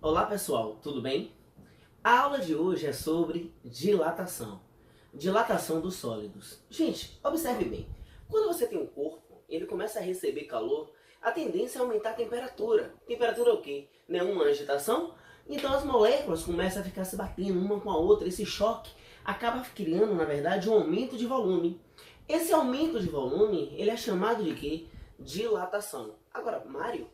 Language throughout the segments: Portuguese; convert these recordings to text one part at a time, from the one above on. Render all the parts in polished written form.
Olá pessoal, tudo bem? A aula de hoje é sobre dilatação. Dilatação dos sólidos. Gente, observe bem. Quando você tem um corpo, ele começa a receber calor, a tendência é aumentar a temperatura. Temperatura é o quê? Não é uma agitação? Então as moléculas começam a ficar se batendo uma com a outra. Esse choque acaba criando, na verdade, um aumento de volume. Esse aumento de volume, ele é chamado de quê? Dilatação. Agora, Mário,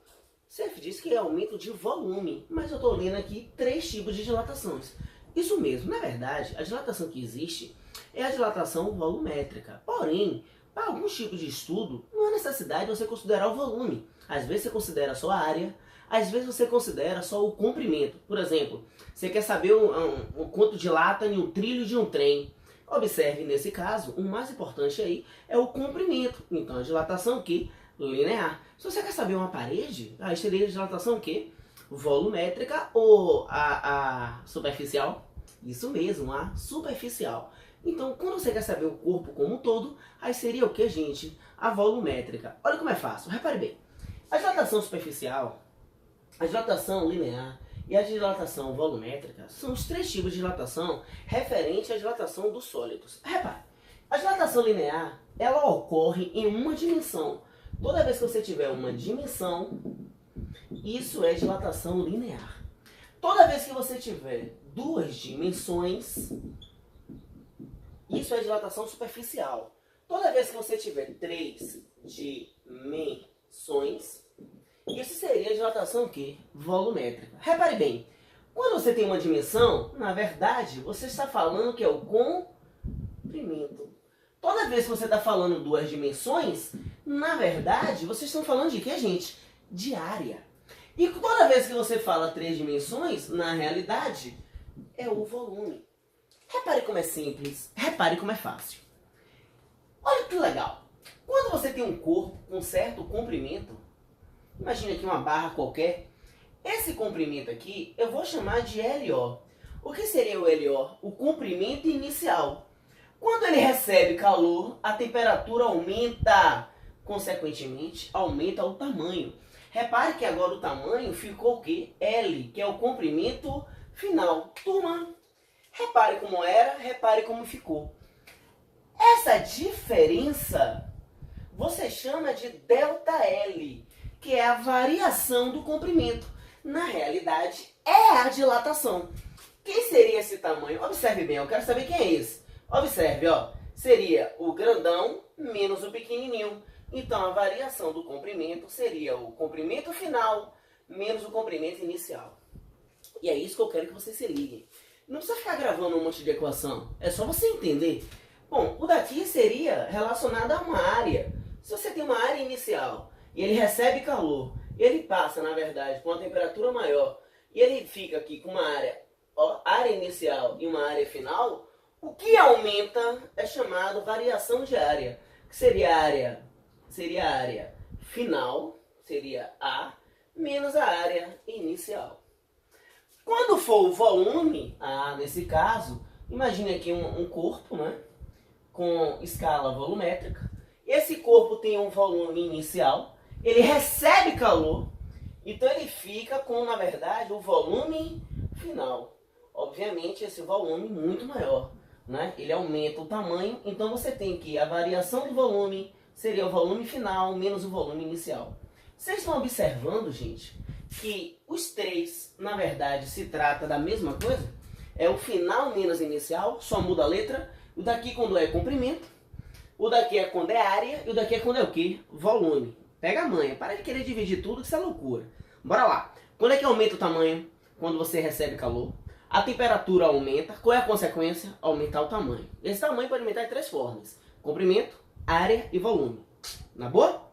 você disse que é aumento de volume, mas eu estou lendo aqui 3 tipos de dilatações. Isso mesmo, na verdade, a dilatação que existe é a dilatação volumétrica. Porém, para alguns tipos de estudo, não há necessidade de você considerar o volume. Às vezes você considera só a área, às vezes você considera só o comprimento. Por exemplo, você quer saber o quanto dilata em um trilho de um trem. Observe, nesse caso, o mais importante aí é o comprimento. Então, a dilatação que linear. Se você quer saber uma parede, aí seria a dilatação o quê? Volumétrica ou a superficial? Isso mesmo, a superficial. Então, quando você quer saber o corpo como um todo, aí seria o que, gente? A volumétrica. Olha como é fácil, repare bem. A dilatação superficial, a dilatação linear e a dilatação volumétrica são os 3 tipos de dilatação referente à dilatação dos sólidos. Repare, a dilatação linear, ela ocorre em uma dimensão. Toda vez que você tiver uma dimensão, isso é dilatação linear. Toda vez que você tiver 2 dimensões, isso é dilatação superficial. Toda vez que você tiver 3 dimensões, isso seria dilatação o quê? Volumétrica. Repare bem, quando você tem uma dimensão, na verdade, você está falando que é o comprimento. Toda vez que você está falando 2 dimensões, na verdade, vocês estão falando de quê, gente? De área. E toda vez que você fala 3 dimensões, na realidade, é o volume. Repare como é simples, repare como é fácil. Olha que legal. Quando você tem um corpo com certo comprimento, imagine aqui uma barra qualquer, esse comprimento aqui eu vou chamar de LO. O que seria o LO? O comprimento inicial. Quando ele recebe calor, a temperatura aumenta. Consequentemente, aumenta o tamanho. Repare que agora o tamanho ficou o quê? L, que é o comprimento final. Turma, repare como era, repare como ficou. Essa diferença você chama de ΔL, que é a variação do comprimento. Na realidade, é a dilatação. Quem seria esse tamanho? Observe bem, eu quero saber quem é esse. Observe, ó, seria o grandão menos o pequenininho. Então, a variação do comprimento seria o comprimento final menos o comprimento inicial. E é isso que eu quero que vocês se liguem. Não precisa ficar gravando um monte de equação. É só você entender. Bom, o daqui seria relacionado a uma área. Se você tem uma área inicial e ele recebe calor, ele passa, na verdade, com uma temperatura maior e ele fica aqui com uma área, ó, área inicial e uma área final, o que aumenta é chamado variação de área, que seria a área final, seria A, menos a área inicial. Quando for o volume, nesse caso, imagine aqui um corpo, né, com escala volumétrica. Esse corpo tem um volume inicial, ele recebe calor, então ele fica com, na verdade, o volume final. Obviamente, esse volume muito maior, né? Ele aumenta o tamanho, então você tem que a variação do volume seria o volume final menos o volume inicial. Vocês estão observando, gente, que os 3, na verdade, se trata da mesma coisa? É o final menos inicial, só muda a letra. O daqui quando é comprimento, o daqui é quando é área, e o daqui é quando é o quê? Volume. Pega a manha, para de querer dividir tudo, que isso é loucura. Bora lá. Quando é que aumenta o tamanho? Quando você recebe calor. A temperatura aumenta. Qual é a consequência? Aumentar o tamanho. Esse tamanho pode aumentar de 3 formas: comprimento, área e volume. Na boa?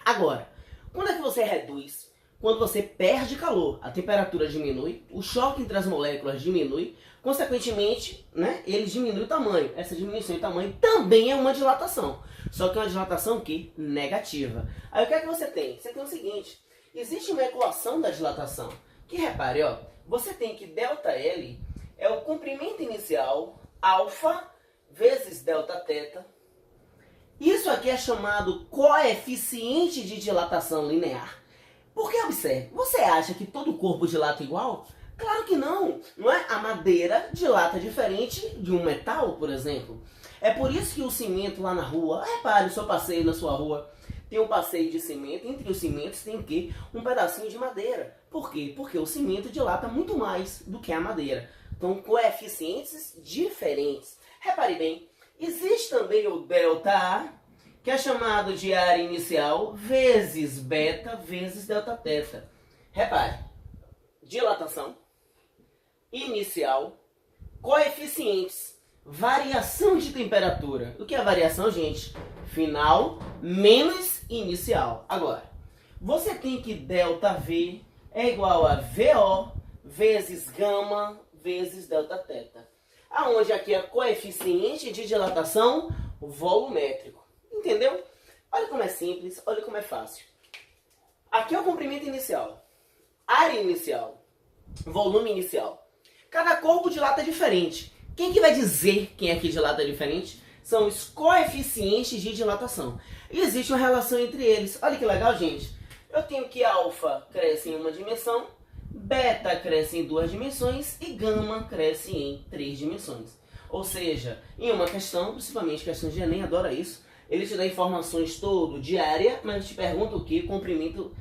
Agora, quando é que você reduz? Quando você perde calor, a temperatura diminui, o choque entre as moléculas diminui, consequentemente, né, ele diminui o tamanho. Essa diminuição de tamanho também é uma dilatação. Só que é uma dilatação que? Negativa. Aí o que é que você tem? Você tem o seguinte: existe uma equação da dilatação. Que repare, ó, você tem que ΔL é o comprimento inicial, alfa, vezes Δθ. Isso aqui é chamado coeficiente de dilatação linear. Porque observe, você acha que todo corpo dilata igual? Claro que não, não é? A madeira dilata diferente de um metal, por exemplo. É por isso que o cimento lá na rua, repare o seu passeio na sua rua, tem um passeio de cimento, entre os cimentos tem que um pedacinho de madeira. Por quê? Porque o cimento dilata muito mais do que a madeira. Então, coeficientes diferentes. Repare bem, existe também o ΔA, que é chamado de área inicial, vezes beta, vezes Δθ. Repare, dilatação, inicial, coeficientes, variação de temperatura. O que é variação, gente? Final menos inicial. Agora, você tem que ΔV é igual a VO vezes gama vezes Δθ. Aonde aqui é coeficiente de dilatação volumétrico. Entendeu? Olha como é simples, olha como é fácil. Aqui é o comprimento inicial, área inicial, volume inicial. Cada corpo dilata diferente. Quem que vai dizer quem aqui dilata diferente? São os coeficientes de dilatação. E existe uma relação entre eles. Olha que legal, gente. Eu tenho que alfa cresce em uma dimensão, beta cresce em 2 dimensões e gama cresce em 3 dimensões. Ou seja, em uma questão, principalmente questão de Enem, adora isso, ele te dá informações todo de área, mas te pergunta o que? Comprimento.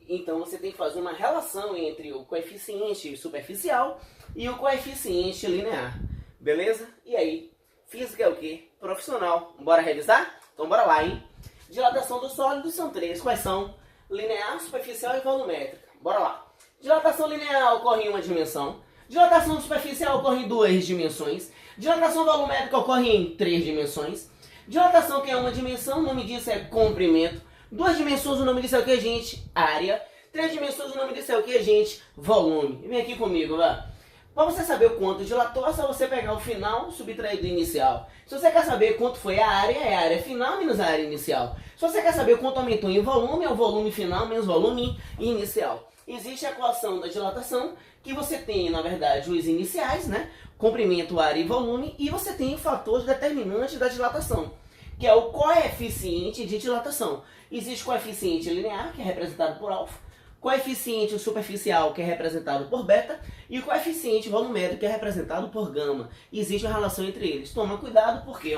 Então você tem que fazer uma relação entre o coeficiente superficial e o coeficiente linear. Beleza? E aí? Física é o quê? Profissional. Bora revisar? Então bora lá, hein? Dilatação dos sólidos são 3. Quais são? Linear, superficial e volumétrica. Bora lá. Dilatação linear ocorre em uma dimensão. Dilatação superficial ocorre em 2 dimensões. Dilatação volumétrica ocorre em 3 dimensões. Dilatação que é uma dimensão, o nome disso é comprimento. 2 dimensões, o nome disso é o que, gente? Área. 3 dimensões, o nome disso é o que, gente? Volume. Vem aqui comigo, vá. Para você saber o quanto dilatou, é só você pegar o final subtraído do inicial. Se você quer saber quanto foi a área final menos a área inicial. Se você quer saber quanto aumentou em volume, é o volume final menos o volume inicial. Existe a equação da dilatação, que você tem, na verdade, os iniciais, né? Comprimento, área e volume, e você tem o fator determinante da dilatação, que é o coeficiente de dilatação. Existe o coeficiente linear, que é representado por alfa, coeficiente superficial, que é representado por beta, e o coeficiente volumétrico, que é representado por gama. Existe uma relação entre eles. Toma cuidado porque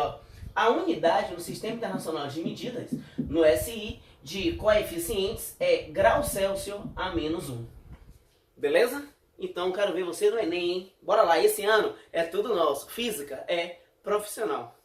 a unidade no Sistema Internacional de Medidas, no SI, de coeficientes é grau Celsius a -1. Beleza? Então quero ver você no Enem, hein? Bora lá, esse ano é tudo nosso. Física é profissional.